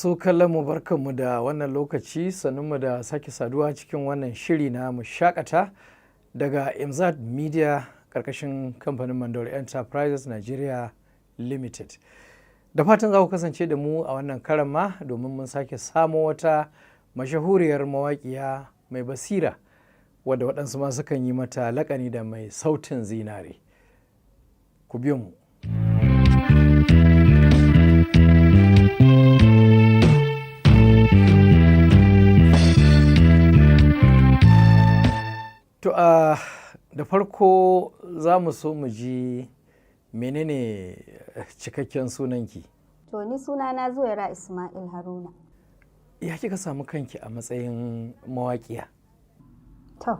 Masu kallon mu barkanmu da wannan lokaci, sannunmu da sake saduwa cikin wannan shiri na mu shakata daga Imzad Media karkashin kamfanin Mandawari Enterprises Nigeria Limited. Da fatan za ku kasance da mu a wannan karan ma domin mun sake samo wata mashahuriyar mawaƙiya mai basira wadda waɗansu ma sukan yi mata laƙani da mai sautin zinare. Ku biyo mu. To da farko za mu so mu ji menene cikakken sunanki? To ni sunana Zuawaira Ismail Haruna. Ya kika samu kanki a matsayin mawaƙiya? To,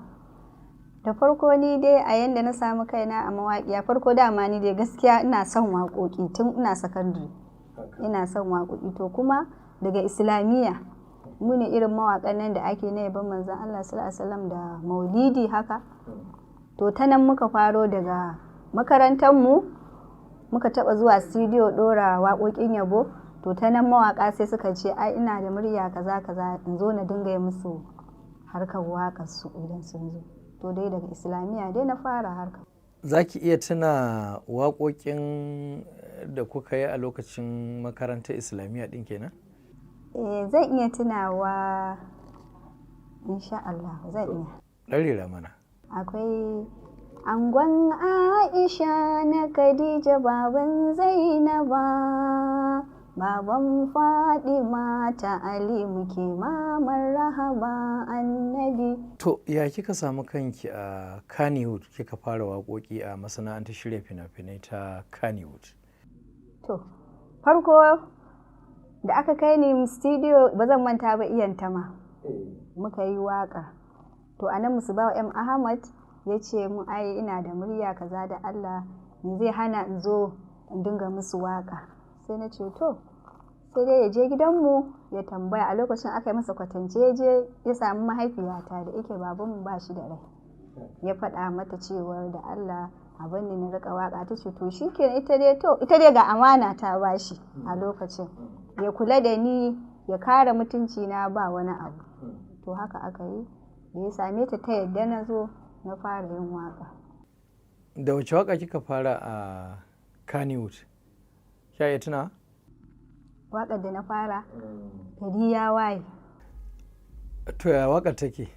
da farko ni dai a yanda na samu kaina a mawaƙiya, farko dama ni dai gaskiya ina son waƙoƙi tun ina sakandare. Ina son waƙoƙi to kuma daga Islamiyya mu ne irin mawaƙan nan da ake na yaban manzon Allah sallallahu alaihi wasallam da maulidi haka. To ta nan muka faro daga makarantar mu muka taɓa zuwa studio ɗora waƙoƙin yabo. To ta nan mawaƙa sai suka ce ai ina da murya kaza kaza in zo na dinga yi musu harkar waƙar su idan sun zo. To dai daga Islamiyya dai na fara harkar. Za ki iya tuna waƙoƙin da kuka yi a lokacin makarantar Islamiyya ɗin kenan? Zan iya tunawa insha Allah zan iya. Ɗarira mana. Akwai angon Aisha na Khadija baban Zainaba baban Fadima ta Ali muke mamar Rahaba Annabi. To ya kika samu kanki a Kannywood kika fara waƙoƙi a masana'antar shirya fina-finai ta Kannywood? To farko da aka kai ni studio ba zan manta ba iyan tama muka yi waƙa. To anan Musubawa M Ahmad ya ce mu ai ina da murya kaza da Allah me zai hana in zo in dinga musu waƙa. Sai na ce to sai dai ya je gidanmu ya tambaya. A lokacin aka yi masa kwatance ya je ya samu mahaifiyata da yake babanmu ba shi da rai, ya faɗa mata cewar da Allah abin ne na rika waƙa. Ta ce to shi kenan ita dai ga amana ta bashi a lokacin ya kula da ni ya kare mutunci na ba wani abu. To haka aka yi da ya same ta ta yadda na zo na fara yin waƙa. Da wace waƙa kika fara a Kannywood? Kya iya tuna? Waƙar da na fara gari ya waye. To ya waƙar take?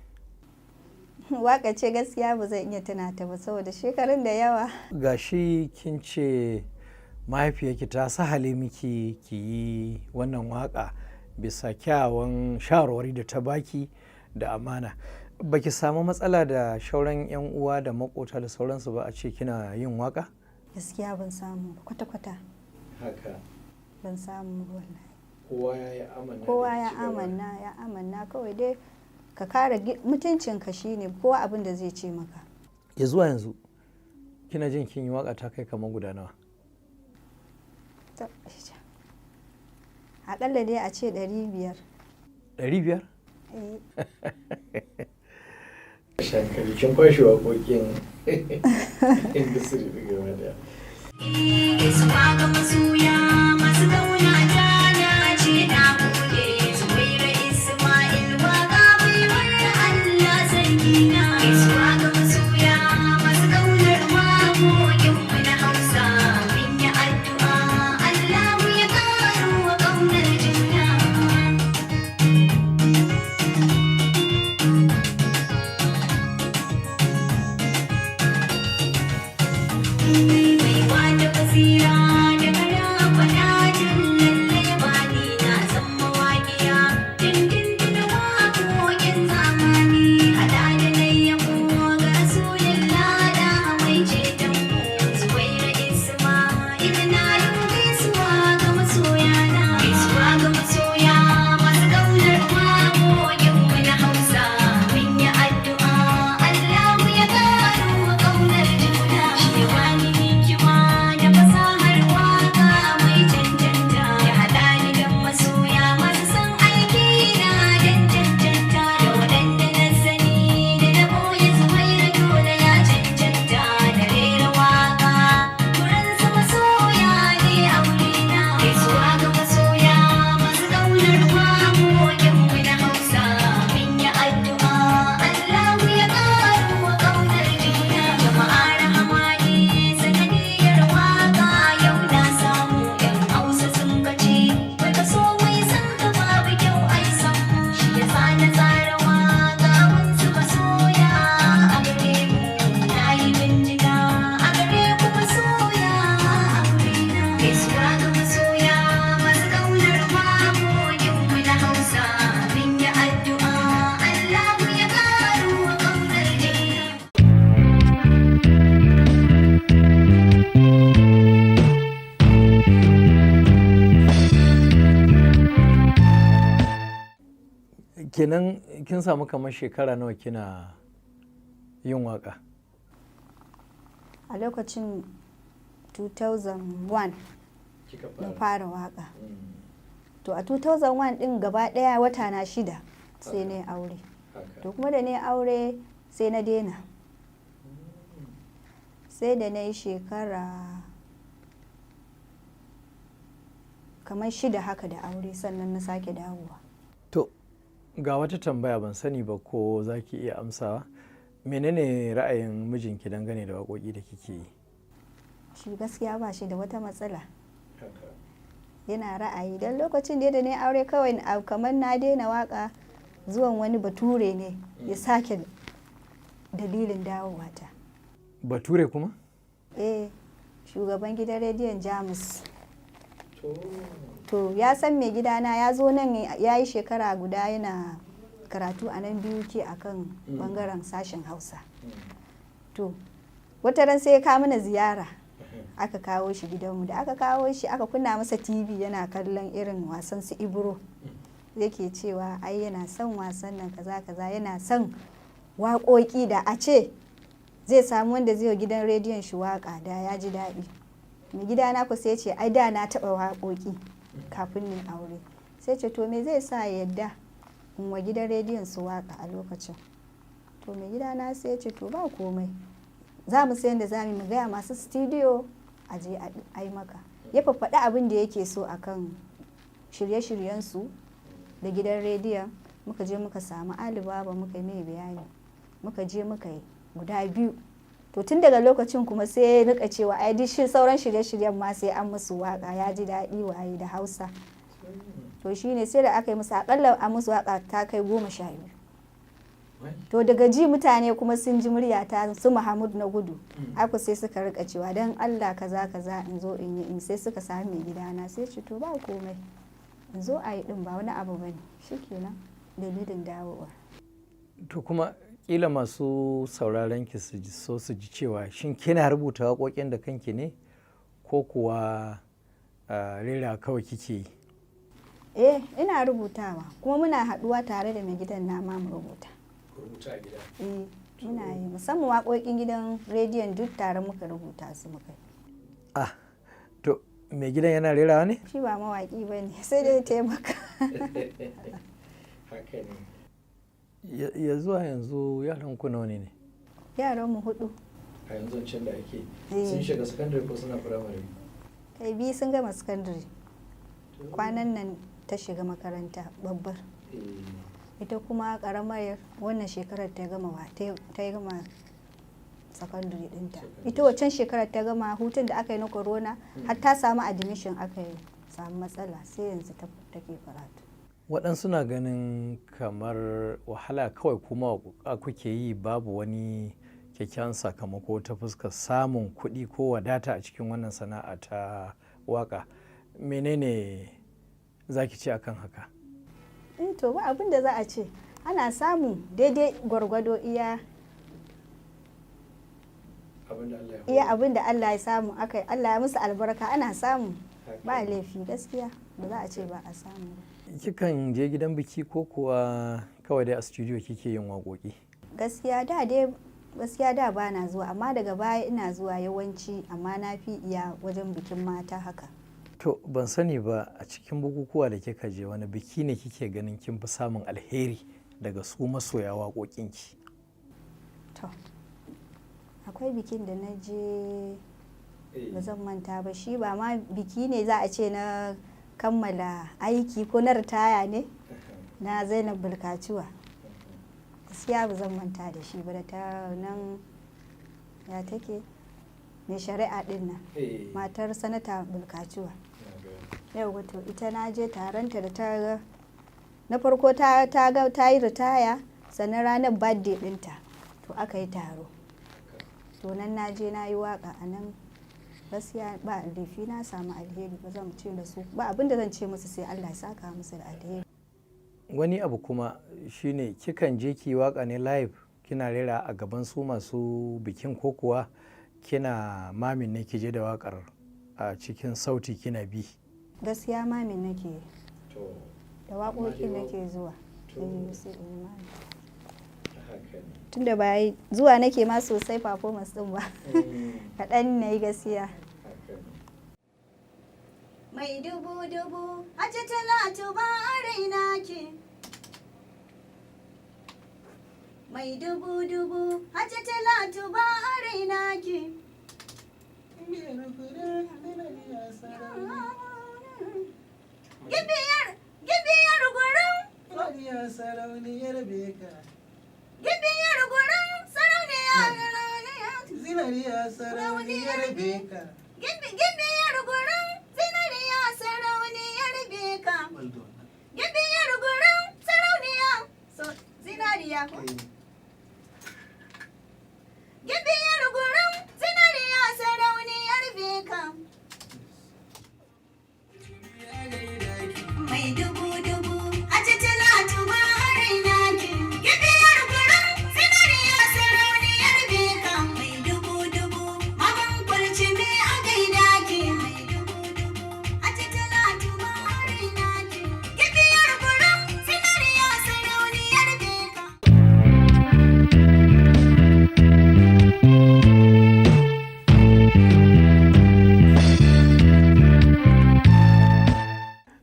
Waƙar ce gaskiya ba zan iya tuna ta ba saboda shekarun da yawa. Gashi kin ce mahaifiyarki ta sahale miki ki yi wannan waƙa bisa kyawawan shawarwari da ta baki da amana. Baki samu matsala da shauran 'yan uwa da makota da sauransu ba a ce kina yin waƙa? Gaskiya ban samu kwata-kwata. Haka. Ban samu wallahi. Kowa ya yi amanna. Kowa ya amanna kawai dai ka kare mutuncinka shine kowa abin da zai ce maka. Ya zuwa yanzu kina jin kin yi waƙa ta kai kamar guda nawa? Aƙalla dai a ce 500. 500? Shankali kin kwashe waƙoƙin industry da gaba daya. Isuwa ga masoya masu kauna ta na ce na gode. Zuawaira Ismail waka baiwar Allah sarki na. Isuwa ga masoya masu kaunar wakokinmu na hausa. Mun yi addu'a Allah ya karo wa kaunar juna. Mai wata basira da kara fada lallai kenan kin samu kamar shekara nawa kina yin waka? A lokacin 2001 na fara waka. To a 2001 din gaba daya wata na 6 sai na aure. To kuma da na aure sai na daina. Sai da na yi shekara kamar 6 haka da aure sannan na sake dawowa. To ga wata tambaya ban sani ba ko za ki iya amsawa. Menene ra'ayin mijinki dangane da waƙoƙi da kike yi? Shi gaskiya ba shi da wata matsala. Yana ra'ayi don lokacin da na aure kawai kamar na daina waka zuwan wani bature ne ya sake dalilin dawowata. Bature kuma? Shugaban gidan rediyon Jamus. To ya san mai gidana ya zo nan ya yi shekara guda yana karatu a nan biyu ke akan bangaren sashen hausa. To wata ran sai ya kawo mana ziyara, aka kawo shi gidanmu. Da aka kawo shi aka kunna masa tv yana kallon irin wasan su ibro, yake cewa ai yana son wasan nan kaza kaza, yana son waƙoƙi, da a ce zai samu wanda zai gidan rediyon shi waka da ya ji daɗi. Mai gidana ku sai ce ai da na taɓa waƙoƙi kafin ni aure. Sai ce to me zai sa ya yadda in wa gidan rediyon su waka a lokacin. To mai gidana sai ya ce to ba komai, za mu sayan da za mu gaya masu studio a je a yi maka. Ya faɗi abin da yake so akan shirye-shiryensu da gidan rediyon. Muka je muka samu Alibaba muka yi mai bayani, muka je muka yi guda 2. To tun daga lokacin kuma sai ya rika cewa ai duk sauran shirye-shiryen ma sai an musu waka, ya ji daɗi waye da Hausa. To shine sai da aka yi musu akalla a musu waka ta kai 12. To daga ji mutane kuma sun ji muryata su Muhammad na gudu. Aku sai suka rika cewa dan Allah kaza kaza in zo in yi, in sai suka sami mai gidana sai ce to ba komai, in zo a yi din ba wani abu bane. Shikenan dalilin dawowa. To kuma kila masu sauraron ki su ji cewa shin kina rubuta waƙoƙin da kanki ne ko kuwa rera kawai kike yi? Ina rubutawa kuma muna haɗuwa tare da mai gidan na mu rubuta. Rubuta a gida? Ina yi, musamman waƙoƙin gidan rediyon duk tare muka rubuta su muka yi. To mai gidan yana rerawa ne? Shi ba mawaƙi ba ne, sai dai taimaka. Haka ne. Ya zuwa yanzu yaran ku nawa ne? Yaran mu 4. A yanzu can da ake sun shiga sakandare ko suna firamare? Kai 2 sun gama sakandare. Kwanan nan ta shiga makaranta babbar. Ita kuma karamar wannan shekarar ta gama sakandare dinta. Ita waccan shekarar ta gama hutun da aka yi na corona har ta samu admission, aka yi samu matsala sai yanzu take karatu. Waɗansu na ganin kamar wahala kawai kuma kuke yi, babu wani kyakkyawan sakamako ta fuskar samun kuɗi ko wadata a cikin wannan sana'a ta waka. Menene za ki ce akan haka? To ba abin da za a ce, ana samu daidai gwargwado iya abin da Allah ya samu, Allah ya musu albarka, ana samu ba laifi gaskiya, ba za a ce ba a samu. Kikan je gidan biki ko kuwa kawai dai a studio kike yin waƙoƙi? Gaskiya da ba na zuwa, amma daga baya ina zuwa yawanci, amma na fi iya wajen bikin mata haka. To ban sani ba, a cikin bukukuwa da kika je wani biki ne kike ganin kin fi samun alheri daga su masoya waƙoƙinki? To akwai bikin da na je ba zan manta ba, shi ba ma biki ne za a ce na kammala aiki ko na ritaya ne, na Zainab Bulkaciwa. Gaskiya ba zan manta da shi ba, da ta nan ya take mai shari'a din nan, matar sanata Bulkaciwa. Yau wato ita na je taronta da ta na farko ta yi ritaya, sannan ranar birthday dinta to aka yi taro, to nan na je na yi waka a nan. Gaskiya ba laifi, na samu alheri, ba zan ce da su ba abin da zan ce musu sai Allah ya saka musu da alheri. Wani abu kuma shine kikan je ki waka ne live kina rera a gaban su masu bikin, ko kuwa kina mamin ne ki je da wakar a cikin sauti kina bi? Gaskiya mamin nake da waƙoƙin nake zuwa. sai in tunda ba zuwa nake ma sosai performance din ba kaɗan na yi gaskiya. Mai dubu Hajji Talatu ba a raina ke. Mai dubu Hajji Talatu ba a raina ke. Gibiyar gurin sarauniyar beka. Gibiyar gurin zinariya sarauniyar beka. Gibiyar gurin zinariya sarauniyar beka. Gibiyar gurin zinariya ko? Gibiyar gurin zinariya sarauniyar beka. Mai dubu Hajji Talatu ba a raina ke. Gibiyar gurin zinariya sarauniyar beka. Mai dubu maman kwalci me a gaida ke. Mai dubu Hajji Talatu ba a raina ke. Gibiyar gurin zinariya sarauniyar beka.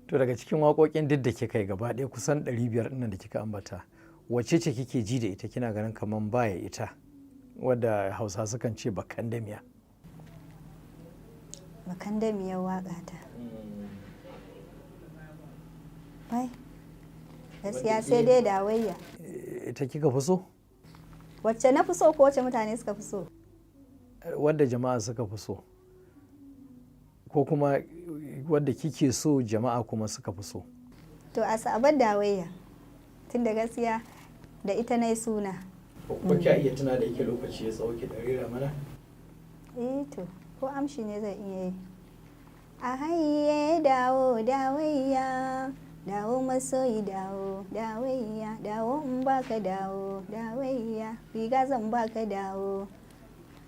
To daga cikin waƙoƙin duk da kika yi gaba ɗaya kusan 500 ɗin da kika ambata, wacce ce kike ji da ita kina ganin kaman baya ita, wadda Hausa sukan ce bakan damiya? Bakan damiyar waƙa ta. Bai, gaskiya sai dai dawayya. Ita kika fi so? Wacce na fi so ko wacce mutane suka fi so? Wadda jama'a suka fi so. Ko kuma wadda kike so jama'a kuma suka fi so? To a sabar dawayya, tun da gaskiya da ita na yi suna. Ko kya iya tuna da yake lokaci ya tsawo ki ɗarira mana? To ko amshi ne zai iya yi. A hayye dawo dawayya, dawo masoyi dawo dawayya, dawo in baka dawo dawayya, riga zan baka dawo,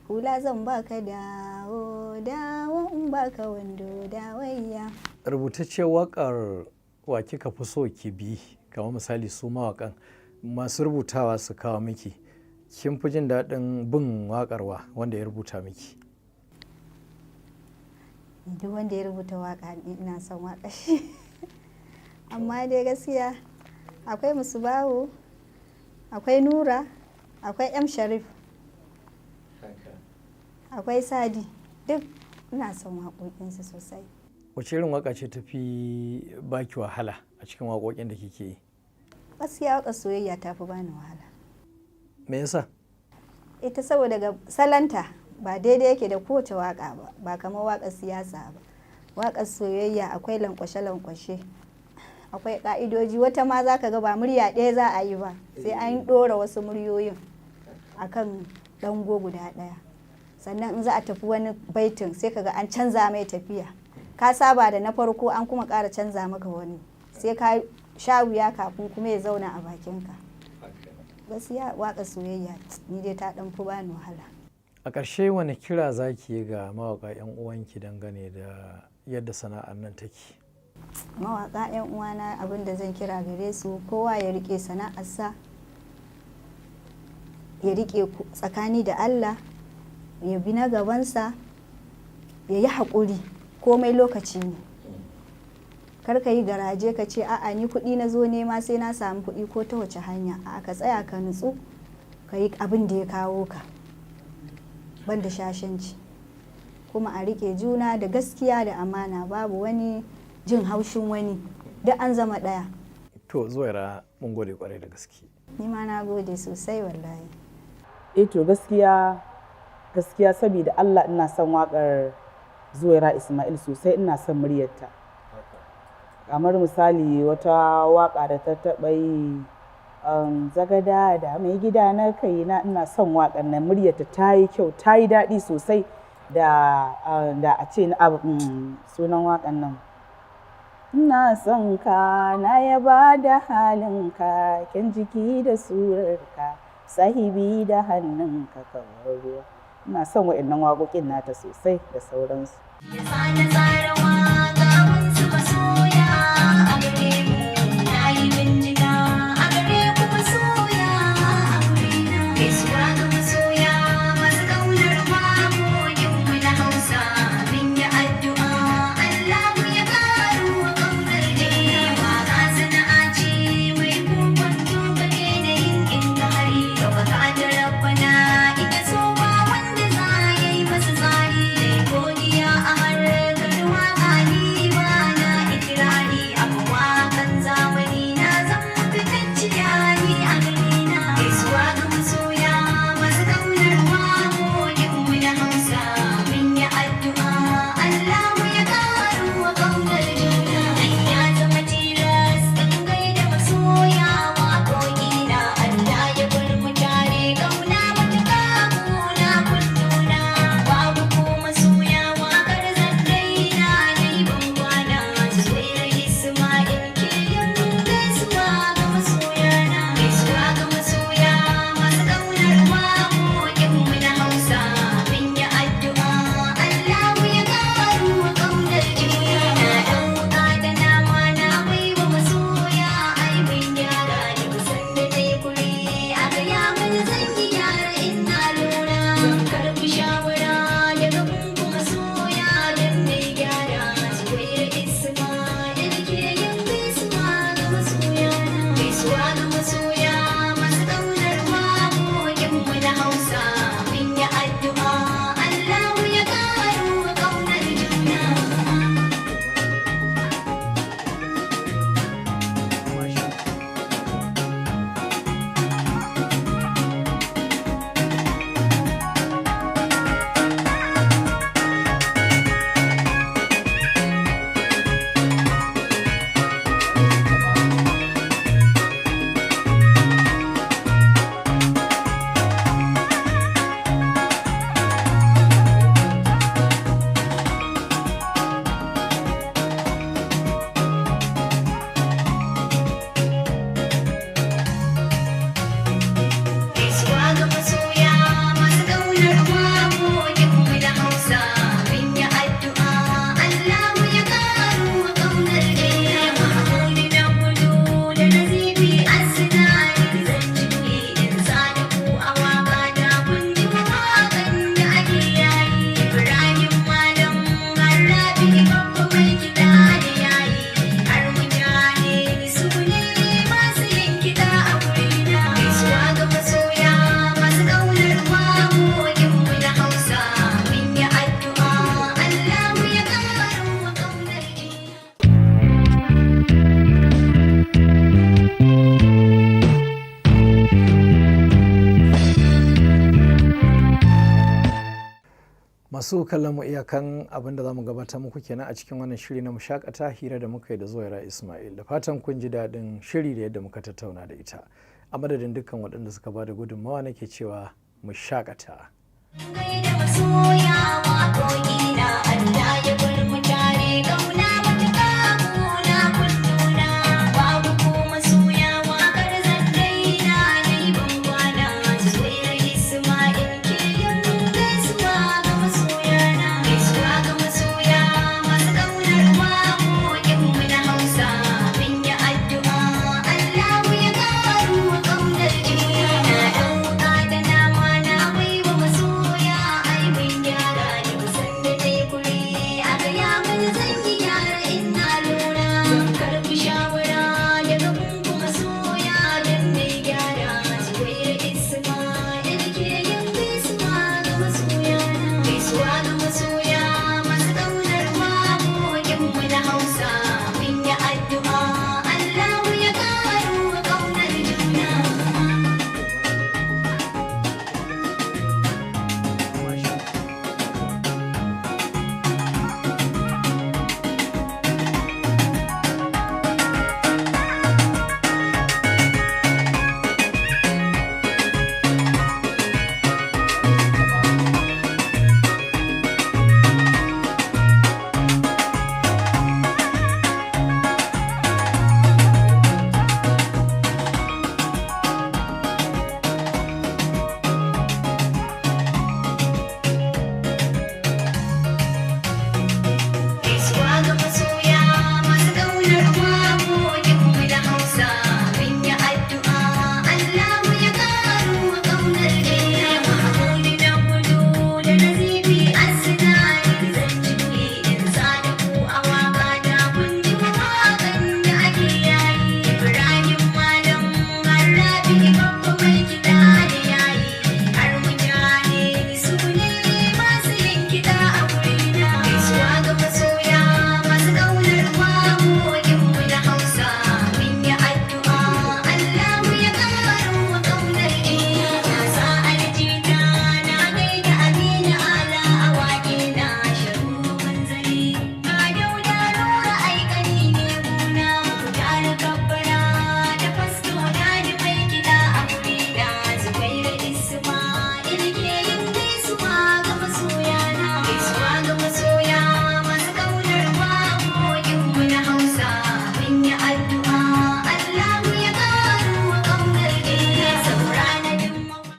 hula zan baka dawo in baka wando dawayya. Rubutacciyar waƙar wa kika fi so ki bi, kamar misali su mawaƙan masu rubutawa su kawo miki, kin fi jin daɗin bin waƙar wa wanda ya rubuta miki? Duk wanda ya rubuta waƙa ina son waƙa shi amma dai gaskiya akwai Musubahu, akwai Nura, akwai M Sharif, akwai Sadi, duk ina son waƙoƙinsu sosai. Wace irin waƙa ce tafi baki wahala a cikin waƙoƙin da kike yi? Gaskiya waƙar soyayya ta fi bani wahala. Me yasa? Ita saboda ga salanta ba daidai yake da kowace waƙa ba kamar waƙar siyasa ba. Waƙar soyayya akwai lankwashe-lankwashe, akwai ƙa'idoji, wata ma za ka ga ba murya ɗaya za a yi ba, sai an ɗora wasu muryoyin akan ɗango guda ɗaya. Sannan in za a tafi wani baitin sai ka ga an canza mai tafiya. Ka saba da na farko an kuma ƙara canza maka wani, sai ka sha wuya kafin kuma ya zauna a bakinka. Gaskiya waƙar soyayya ni dai ta ɗan fi bani wahala. A ƙarshe wani kira za ki yi ga mawaƙa 'yan uwanki dangane da yadda sana'ar nan take? Mawaƙa 'yan uwana abin da zan kira gare su, kowa ya riƙe sana'arsa, ya riƙe tsakani da Allah, ya bi na gabansa, ya yi haƙuri, komai lokaci ne. Kar ka yi garaje ka ce a'a ni kuɗi na zo nema sai na samu kuɗi ko ta wace hanya, a'a ka tsaya ka nutsu ka yi abin da ya kawo ka, ban da shashanci, kuma a riƙe juna da gaskiya da amana, babu wani jin haushin wani, duk an zama ɗaya. To Zuwaira, mun gode kwarai da gaske. Ni ma na gode sosai wallahi. To gaskiya saboda Allah ina son waƙar Zuwaira Ismail sosai, ina son muryarta. Kamar misali wata waƙa da ta taɓa yi zagada da mai gida na kaina, ina son waƙar nan, muryarta ta yi kyau, ta yi daɗi sosai, da a ce sunan waƙar nan. Ina son ka na yaba da halinka, kyan jiki da surarka, sahibi da hannunka kamar ruwa. Ina son waɗannan waƙoƙin nata sosai da sauransu. Masoya a gare mu, na yi bincika a masu kallon mu iyakan abinda za mu gabatar muku kenan a cikin wannan shiri na mushakata hira da muka yi da Zuwaira Ismail. Da fatan kun ji daɗin shiri da yadda muka tattauna da ita. A madadin dukkan waɗanda suka ba da gudunmawa nake cewa mu shakata. Gaida masoya waƙoƙi